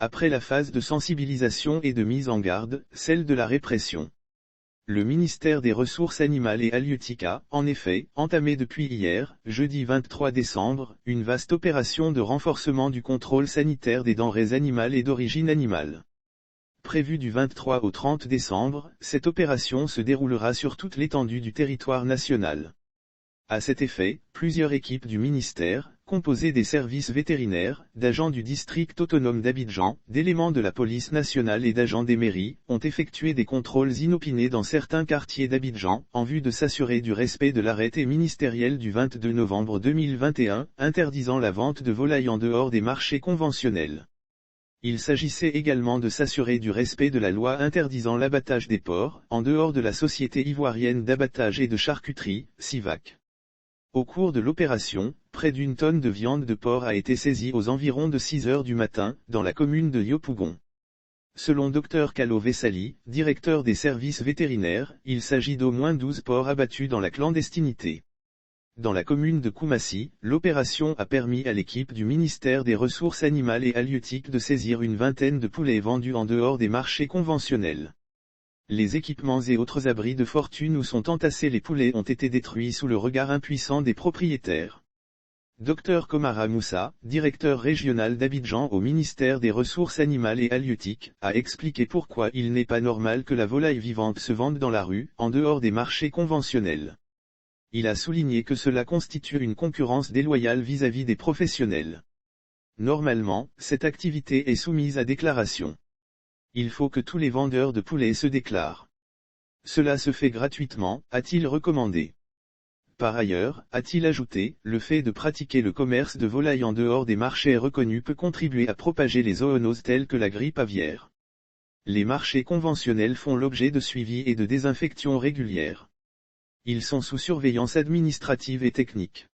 Après la phase de sensibilisation et de mise en garde, celle de la répression. Le ministère des Ressources animales et halieutiques a, en effet, entamé depuis hier, jeudi 23 décembre, une vaste opération de renforcement du contrôle sanitaire des denrées animales et d'origine animale. Prévue du 23 au 30 décembre, cette opération se déroulera sur toute l'étendue du territoire national. À cet effet, plusieurs équipes du ministère, composées des services vétérinaires, d'agents du district autonome d'Abidjan, d'éléments de la police nationale et d'agents des mairies, ont effectué des contrôles inopinés dans certains quartiers d'Abidjan, en vue de s'assurer du respect de l'arrêté ministériel du 22 novembre 2021, interdisant la vente de volailles en dehors des marchés conventionnels. Il s'agissait également de s'assurer du respect de la loi interdisant l'abattage des porcs, en dehors de la Société ivoirienne d'abattage et de charcuterie, SIVAC. Au cours de l'opération, près d'une tonne de viande de porc a été saisie aux environs de 6 heures du matin, dans la commune de Yopougon. Selon Dr Kalo Vessali, directeur des services vétérinaires, il s'agit d'au moins 12 porcs abattus dans la clandestinité. Dans la commune de Koumassi, l'opération a permis à l'équipe du ministère des Ressources animales et halieutiques de saisir une vingtaine de poulets vendus en dehors des marchés conventionnels. Les équipements et autres abris de fortune où sont entassés les poulets ont été détruits sous le regard impuissant des propriétaires. Dr Komara Moussa, directeur régional d'Abidjan au ministère des Ressources animales et halieutiques, a expliqué pourquoi il n'est pas normal que la volaille vivante se vende dans la rue, en dehors des marchés conventionnels. Il a souligné que cela constitue une concurrence déloyale vis-à-vis des professionnels. Normalement, cette activité est soumise à déclaration. Il faut que tous les vendeurs de poulets se déclarent. Cela se fait gratuitement, a-t-il recommandé. Par ailleurs, a-t-il ajouté, le fait de pratiquer le commerce de volailles en dehors des marchés reconnus peut contribuer à propager les zoonoses telles que la grippe aviaire. Les marchés conventionnels font l'objet de suivi et de désinfection régulières. Ils sont sous surveillance administrative et technique.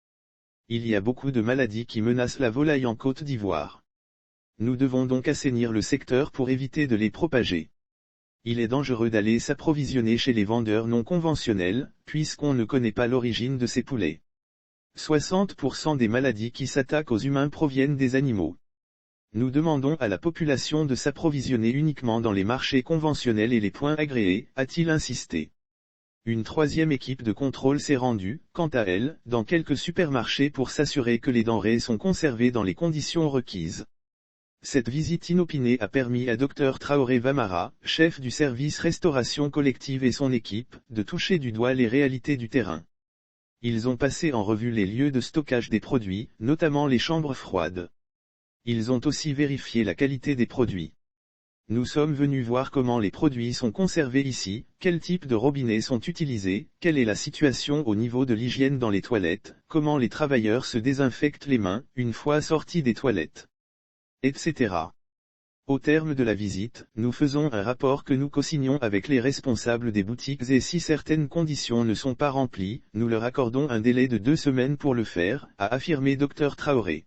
Il y a beaucoup de maladies qui menacent la volaille en Côte d'Ivoire. Nous devons donc assainir le secteur pour éviter de les propager. Il est dangereux d'aller s'approvisionner chez les vendeurs non conventionnels, puisqu'on ne connaît pas l'origine de ces poulets. 60% des maladies qui s'attaquent aux humains proviennent des animaux. Nous demandons à la population de s'approvisionner uniquement dans les marchés conventionnels et les points agréés, a-t-il insisté. Une troisième équipe de contrôle s'est rendue, quant à elle, dans quelques supermarchés pour s'assurer que les denrées sont conservées dans les conditions requises. Cette visite inopinée a permis à Dr Traoré Vamara, chef du service restauration collective et son équipe, de toucher du doigt les réalités du terrain. Ils ont passé en revue les lieux de stockage des produits, notamment les chambres froides. Ils ont aussi vérifié la qualité des produits. Nous sommes venus voir comment les produits sont conservés ici, quel type de robinets sont utilisés, quelle est la situation au niveau de l'hygiène dans les toilettes, comment les travailleurs se désinfectent les mains, une fois sortis des toilettes, etc. Au terme de la visite, nous faisons un rapport que nous co-signons avec les responsables des boutiques et si certaines conditions ne sont pas remplies, nous leur accordons un délai de 2 semaines pour le faire, a affirmé Dr Traoré.